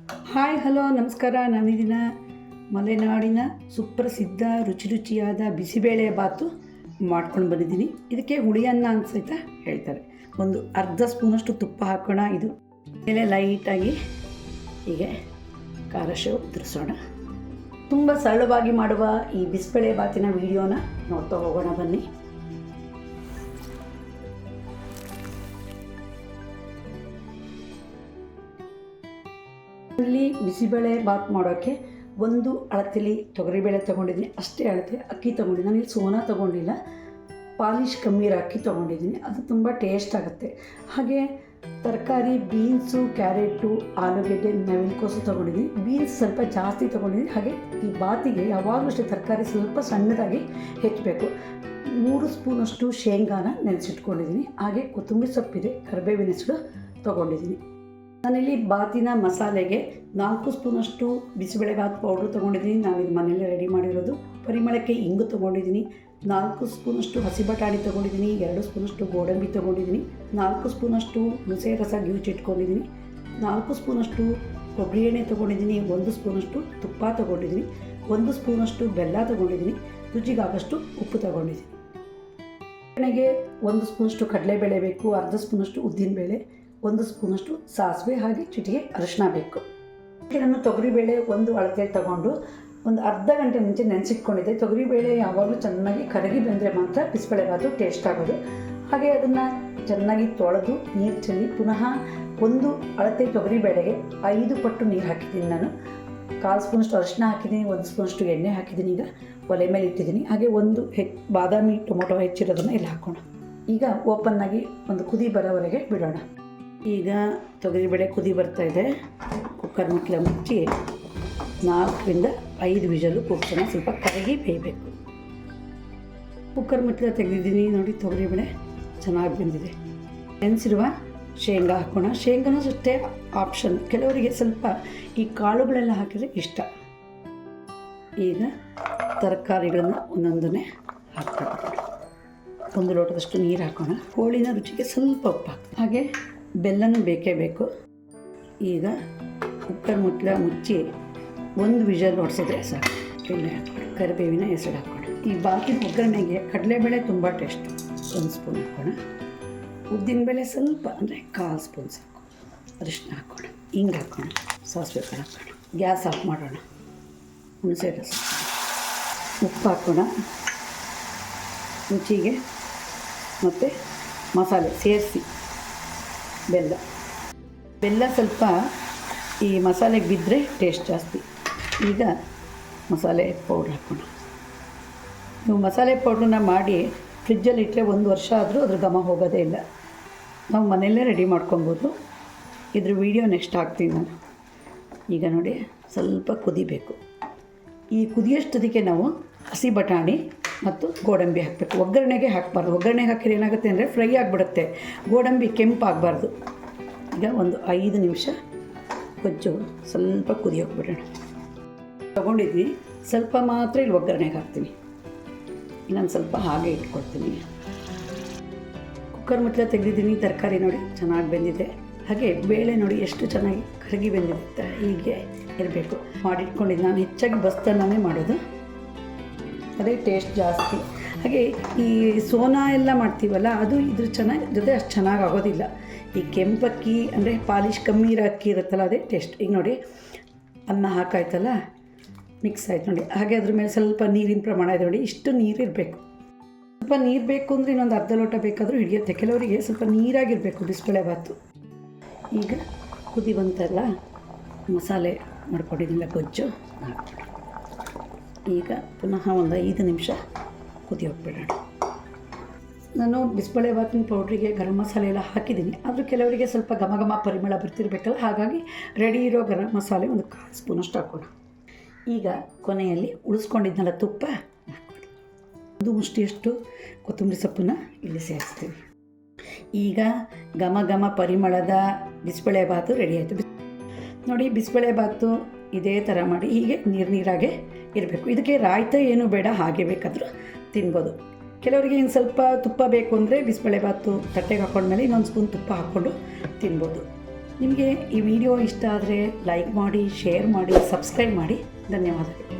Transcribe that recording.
Hi hello ನಮಸ್ಕಾರ. ನಾನಿದಿನ ಮಲೆನಾಡಿನ ಸುಪ್ರಸಿದ್ಧ ರುಚಿಯಾದ ಬಿಸಿಬೇಳೆ ಬಾತು ಮಾಡ್ಕೊಂಡು ಬಂದಿದ್ದೀನಿ. ಇದಕ್ಕೆ ಹುಳಿಯನ್ನ ಅಂತ ಸಹಿತ ಹೇಳ್ತಾರೆ. ಒಂದು ಅರ್ಧ ಸ್ಪೂನಷ್ಟು ತುಪ್ಪ ಹಾಕೋಣ. ಇದು ಮೇಲೆ ಲೈಟಾಗಿ ಹೀಗೆ ಖಾರ ಶೇವ್ ಉದುರಿಸೋಣ. ತುಂಬ ಸರಳವಾಗಿ ಮಾಡುವ ಈ ಬಿಸಿಬೇಳೆ ಬಾತಿನ ವಿಡಿಯೋನ ನೋಡ್ತಾ ಹೋಗೋಣ ಬನ್ನಿ. ಇಲ್ಲಿ ಬಿಸಿಬೇಳೆ ಬಾತ್ ಮಾಡೋಕ್ಕೆ ಒಂದು ಅಳತೆಲಿ ತೊಗರಿಬೇಳೆ ತೊಗೊಂಡಿದ್ದೀನಿ, ಅಷ್ಟೇ ಅಳತೆ ಅಕ್ಕಿ ತೊಗೊಂಡಿದ್ದೀನಿ. ನಾನಿಲ್ಲಿ ಸೋನಾ ತೊಗೊಂಡಿಲ್ಲ, ಪಾಲಿಶ್ ಕಮ್ಮಿ ಇರೋ ಅಕ್ಕಿ ತೊಗೊಂಡಿದ್ದೀನಿ. ಅದು ತುಂಬ ಟೇಸ್ಟ್ ಆಗುತ್ತೆ. ಹಾಗೆ ತರಕಾರಿ ಬೀನ್ಸು, ಕ್ಯಾರೆಟು, ಆಲೂಗೆಡ್ಡೆ, ನವಿಲುಕೋಸು ತೊಗೊಂಡಿದ್ದೀನಿ. ಬೀನ್ಸ್ ಸ್ವಲ್ಪ ಜಾಸ್ತಿ ತೊಗೊಂಡಿದ್ದೀನಿ. ಹಾಗೆ ಈ ಬಾತಿಗೆ ಯಾವಾಗಲೂ ಅಷ್ಟೇ ತರಕಾರಿ ಸ್ವಲ್ಪ ಸಣ್ಣದಾಗಿ ಹೆಚ್ಚಬೇಕು. 3 ಸ್ಪೂನಷ್ಟು ಶೇಂಗಾನ ನೆನೆಸಿಟ್ಕೊಂಡಿದ್ದೀನಿ. ಹಾಗೆ ಕೊತ್ತಂಬರಿ ಸೊಪ್ಪಿದೆ, ಕರಿಬೇವಿನ ಹೆಸರು ತೊಗೊಂಡಿದ್ದೀನಿ. ನಾನಿಲ್ಲಿ ಬಾತಿನ ಮಸಾಲೆಗೆ 4 ಸ್ಪೂನಷ್ಟು ಬಿಸಿಬೇಳೆಬಾತ್ ಪೌಡ್ರು ತೊಗೊಂಡಿದ್ದೀನಿ. ನಾವಿದು ಮನೆಯಲ್ಲೇ ರೆಡಿ ಮಾಡಿರೋದು. ಪರಿಮಳಕ್ಕೆ ಇಂಗು ತೊಗೊಂಡಿದ್ದೀನಿ. 4 ಸ್ಪೂನಷ್ಟು ಹಸಿ ಬಟಾಣಿ ತೊಗೊಂಡಿದ್ದೀನಿ. 2 ಸ್ಪೂನಷ್ಟು ಗೋಡಂಬಿ ತೊಗೊಂಡಿದ್ದೀನಿ. 4 ಸ್ಪೂನಷ್ಟು ಹುಣಸೆ ರಸ ಗಿವುಚಿಟ್ಕೊಂಡಿದ್ದೀನಿ. 4 ಸ್ಪೂನಷ್ಟು ಕೊಬ್ಬರಿ ಎಣ್ಣೆ ತೊಗೊಂಡಿದ್ದೀನಿ. 1 ಸ್ಪೂನಷ್ಟು ತುಪ್ಪ ತೊಗೊಂಡಿದ್ದೀನಿ. 1 ಸ್ಪೂನಷ್ಟು ಬೆಲ್ಲ ತೊಗೊಂಡಿದ್ದೀನಿ. ರುಚಿಗಾಗಷ್ಟು ಉಪ್ಪು ತೊಗೊಂಡಿದ್ದೀನಿ. ಎಣ್ಣೆಗೆ 1 ಸ್ಪೂನಷ್ಟು ಕಡಲೆಬೇಳೆ ಬೇಕು, ಅರ್ಧ ಸ್ಪೂನಷ್ಟು ಉದ್ದಿನಬೇಳೆ, 1 ಸ್ಪೂನಷ್ಟು ಸಾಸಿವೆ, ಹಾಗೆ ಚಿಟಿಕೆ ಅರಿಶಿನ ಬೇಕು. ನಾನು ತೊಗರಿಬೇಳೆ ಒಂದು ಅಳತೆಯಲ್ಲಿ ತಗೊಂಡು ಒಂದು ಅರ್ಧ ಗಂಟೆ ಮುಂಚೆ ನೆನೆಸಿಟ್ಕೊಂಡಿದ್ದೆ. ತೊಗರಿಬೇಳೆ ಯಾವಾಗಲೂ ಚೆನ್ನಾಗಿ ಕರಗಿ ಬಂದರೆ ಮಾತ್ರ ಬಿಸಿಬೇಳೆಬಾತು ಟೇಸ್ಟ್ ಆಗೋದು. ಹಾಗೆ ಅದನ್ನು ಚೆನ್ನಾಗಿ ತೊಳೆದು ನೀರು ಚೆಲ್ಲಿ ಪುನಃ ಒಂದು ಅಳತೆ ತೊಗರಿಬೇಳೆಗೆ 5 ಪಟ್ಟು ನೀರು ಹಾಕಿದ್ದೀನಿ. ನಾನು 1/4 ಸ್ಪೂನಷ್ಟು ಅರಿಶಿನ ಹಾಕಿದ್ದೀನಿ, 1 ಸ್ಪೂನಷ್ಟು ಎಣ್ಣೆ ಹಾಕಿದ್ದೀನಿ. ಈಗ ಒಲೆ ಮೇಲೆ ಇಟ್ಟಿದ್ದೀನಿ. ಹಾಗೆ ಒಂದು ಬಾದಾಮಿ ಟೊಮೊಟೊ ಹೆಚ್ಚಿರೋದನ್ನು ಇಲ್ಲಿ ಹಾಕೋಣ. ಈಗ ಓಪನ್ನಾಗಿ ಒಂದು ಕುದಿ ಬರೋವರೆಗೆ ಬಿಡೋಣ. ಈಗ ತೊಗರಿಬೇಳೆ ಕುದಿ ಬರ್ತಾಯಿದೆ. ಕುಕ್ಕರ್ ಮುಚ್ಚಳ ಮುಚ್ಚಿ 4ರಿಂದ 5 ವಿಷಲು ಕೂಗ್ಸೋಣ. ಸ್ವಲ್ಪ ಕರಗಿ ಬೇಯಬೇಕು. ಕುಕ್ಕರ್ ಮುಚ್ಚಳ ತೆಗೆದಿದ್ದೀನಿ. ನೋಡಿ, ತೊಗರಿಬೇಳೆ ಚೆನ್ನಾಗಿ ಬೆಂದಿದೆ. ನೆನೆಸಿರುವ ಶೇಂಗಾ ಹಾಕೋಣ. ಶೇಂಗಾನೂ ಅಷ್ಟೇ ಆಪ್ಷನ್, ಕೆಲವರಿಗೆ ಸ್ವಲ್ಪ ಈ ಕಾಳುಗಳೆಲ್ಲ ಹಾಕಿದರೆ ಇಷ್ಟ. ಈಗ ತರಕಾರಿಗಳನ್ನು ಒಂದೊಂದನ್ನೇ ಹಾಕ್ತಾ 1 ಲೋಟದಷ್ಟು ನೀರು ಹಾಕೋಣ. ಹೋಳಿನ ರುಚಿಗೆ ಸ್ವಲ್ಪ ಉಪ್ಪು ಹಾಗೆ ಬೆಲ್ಲನೂ ಬೇಕೇ ಬೇಕು. ಈಗ ಕುಕ್ಕರ್ ಮುಚ್ಚಳ ಮುಚ್ಚಿ 1 ವಿಷಲ್ ಹೊಡೆಸಿದ್ರೆ ಸಾಕು. ಎಣ್ಣೆ ಹಾಕೋಣ, ಕರಿಬೇವಿನ ಹೆಸರು ಹಾಕೋಣ. ಈ ಬಾತಿನ ಒಗ್ಗರಣೆಗೆ ಕಡಲೆಬೇಳೆ ತುಂಬ ಟೇಸ್ಟು. 1 ಸ್ಪೂನ್ ಹಾಕೋಣ. ಉದ್ದಿನಬೇಳೆ ಸ್ವಲ್ಪ ಅಂದರೆ 1/4 ಸ್ಪೂನ್ ಸಾಕು. ಅರಿಶಿನ ಹಾಕೋಣ, ಹಿಂಗೆ ಹಾಕೋಣ, ಸಾಸಿವೆ ಕಾಳು ಹಾಕೋಣ. ಗ್ಯಾಸ್ ಆಫ್ ಮಾಡೋಣ. ಹುಣಸೆ ರಸ, ಉಪ್ಪು ಹಾಕೋಣ ರುಚಿಗೆ, ಮತ್ತು ಮಸಾಲೆ ಸೇರಿಸಿ ಬೆಲ್ಲ ಸ್ವಲ್ಪ ಈ ಮಸಾಲೆಗೆ ಬಿದ್ದರೆ ಟೇಸ್ಟ್ ಜಾಸ್ತಿ. ಈಗ ಮಸಾಲೆ ಪೌಡ್ರ್ ಹಾಕೋಣ. ನೀವು ಮಸಾಲೆ ಪೌಡ್ರನ್ನ ಮಾಡಿ ಫ್ರಿಜ್ಜಲ್ಲಿ ಇಟ್ಟರೆ 1 ವರ್ಷ ಆದರೂ ಅದ್ರ ಘಮ ಹೋಗೋದೇ ಇಲ್ಲ. ನಾವು ಮನೆಯಲ್ಲೇ ರೆಡಿ ಮಾಡ್ಕೊಬೋದು. ಇದ್ರ ವಿಡಿಯೋ ನೆಕ್ಸ್ಟ್ ಹಾಕ್ತೀನಿ ನಾನು. ಈಗ ನೋಡಿ, ಸ್ವಲ್ಪ ಕುದಿಬೇಕು. ಈ ಕುದಿಯೋಷ್ಟೊತ್ತಿಗೆ ನಾವು ಹಸಿ ಬಟಾಣಿ ಮತ್ತು ಗೋಡಂಬಿ ಹಾಕಬೇಕು. ಒಗ್ಗರಣೆಗೆ ಹಾಕಬಾರ್ದು. ಒಗ್ಗರಣೆಗೆ ಹಾಕಿದ್ರೆ ಏನಾಗುತ್ತೆ ಅಂದರೆ ಫ್ರೈ ಆಗಿಬಿಡುತ್ತೆ. ಗೋಡಂಬಿ ಕೆಂಪಾಗಬಾರ್ದು. ಈಗ ಒಂದು 5 ನಿಮಿಷ ಗೊಜ್ಜು ಸ್ವಲ್ಪ ಕುದಿಯೋಕೆ ಬಿಡೋಣ. ತೊಗೊಂಡಿದ್ವಿ, ಸ್ವಲ್ಪ ಮಾತ್ರ ಇಲ್ಲಿ ಒಗ್ಗರಣೆಗೆ ಹಾಕ್ತೀನಿ. ಇನ್ನೊಂದು ಸ್ವಲ್ಪ ಹಾಗೆ ಇಟ್ಕೊಳ್ತೀನಿ. ಕುಕ್ಕರ್ ಮುಚ್ಚಳ ತೆಗೆದಿದ್ದೀನಿ. ತರಕಾರಿ ನೋಡಿ ಚೆನ್ನಾಗಿ ಬೆಂದಿದೆ. ಹಾಗೆ ಬೇಳೆ ನೋಡಿ ಎಷ್ಟು ಚೆನ್ನಾಗಿ ಕರಗಿ ಬೆಂದಿರುತ್ತೆ. ಹೀಗೆ ಇರಬೇಕು. ಮಾಡಿಟ್ಕೊಂಡಿದ್ದು ನಾನು ಹೆಚ್ಚಾಗಿ ಬಸ್ತನ್ನೇ ಮಾಡೋದು, ಅದೇ ಟೇಸ್ಟ್ ಜಾಸ್ತಿ. ಹಾಗೆ ಈ ಸೋನಾ ಎಲ್ಲ ಮಾಡ್ತೀವಲ್ಲ, ಅದು ಇದ್ರ ಜೊತೆ ಅಷ್ಟು ಚೆನ್ನಾಗಿ ಆಗೋದಿಲ್ಲ. ಈ ಕೆಂಪಕ್ಕಿ ಅಂದರೆ ಪಾಲಿಶ್ ಕಮ್ಮಿ ಇರೋ ಅಕ್ಕಿ ಇರುತ್ತಲ್ಲ, ಅದೇ ಟೇಸ್ಟ್. ಈಗ ನೋಡಿ, ಅನ್ನ ಹಾಕಾಯ್ತಲ್ಲ, ಮಿಕ್ಸ್ ಆಯ್ತು ನೋಡಿ. ಹಾಗೆ ಅದ್ರ ಮೇಲೆ ಸ್ವಲ್ಪ ನೀರಿನ ಪ್ರಮಾಣ ಇದೆ ನೋಡಿ. ಇಷ್ಟು ನೀರು ಇರಬೇಕು. ಸ್ವಲ್ಪ ನೀರು ಬೇಕು ಅಂದರೆ ಇನ್ನೊಂದು ಅರ್ಧ ಲೋಟ ಬೇಕಾದರೂ ಹಿಡಿಯುತ್ತೆ. ಕೆಲವರಿಗೆ ಸ್ವಲ್ಪ ನೀರಾಗಿರಬೇಕು ಬಿಸಿಬೇಳೆಬಾತು. ಈಗ ಕುದಿ ಬಂತಲ್ಲ, ಮಸಾಲೆ ಮಾಡ್ಕೊಂಡಿದ್ದಿಲ್ಲ ಗೊಜ್ಜು ಹಾಕ್ಬಿಡಿ. ಈಗ ಪುನಃ ಒಂದು 5 ನಿಮಿಷ ಕುದಿಯೋಕೆ ಬಿಡೋಣ. ನಾನು ಬಿಸಿಬೇಳೆಬಾತಿನ ಪೌಡ್ರಿಗೆ ಗರಂ ಮಸಾಲೆ ಎಲ್ಲ ಹಾಕಿದ್ದೀನಿ. ಆದರೂ ಕೆಲವರಿಗೆ ಸ್ವಲ್ಪ ಘಮ ಪರಿಮಳ ಬರ್ತಿರ್ಬೇಕಲ್ಲ, ಹಾಗಾಗಿ ರೆಡಿ ಇರೋ ಗರಂ ಮಸಾಲೆ ಒಂದು 1/4 ಸ್ಪೂನಷ್ಟು ಹಾಕೋಣ. ಈಗ ಕೊನೆಯಲ್ಲಿ ಉಳಿಸ್ಕೊಂಡಿದ್ನಲ್ಲ ತುಪ್ಪ ಹಾಕ್ಬಿಡಿ. 1 ಮುಷ್ಟಿಯಷ್ಟು ಕೊತ್ತಂಬರಿ ಸೊಪ್ಪನ್ನು ಇಲ್ಲಿ ಸೇರಿಸ್ತೀವಿ. ಈಗ ಘಮ ಪರಿಮಳದ ಬಿಸಿಬೇಳೆಬಾತು ರೆಡಿ ಆಯಿತು. ನೋಡಿ, ಬಿಸಿಬೇಳೆಬಾತು ಇದೇ ಥರ ಮಾಡಿ ಹೀಗೆ ನೀರಾಗೆ ಇರಬೇಕು. ಇದಕ್ಕೆ ರಾಯ್ತ ಏನೂ ಬೇಡ, ಹಾಗೆ ಬೇಕಾದರೂ ತಿನ್ಬೋದು. ಕೆಲವರಿಗೆ ಇನ್ನು ಸ್ವಲ್ಪ ತುಪ್ಪ ಬೇಕು ಅಂದರೆ ಬಿಸಿಬೇಳೆಬಾತು ತಟ್ಟೆಗೆ ಹಾಕೊಂಡ್ಮೇಲೆ ಇನ್ನೊಂದು ಸ್ಪೂನ್ ತುಪ್ಪ ಹಾಕ್ಕೊಂಡು ತಿನ್ಬೋದು. ನಿಮಗೆ ಈ ವಿಡಿಯೋ ಇಷ್ಟ ಆದರೆ ಲೈಕ್ ಮಾಡಿ, ಶೇರ್ ಮಾಡಿ, ಸಬ್ಸ್ಕ್ರೈಬ್ ಮಾಡಿ. ಧನ್ಯವಾದಗಳು.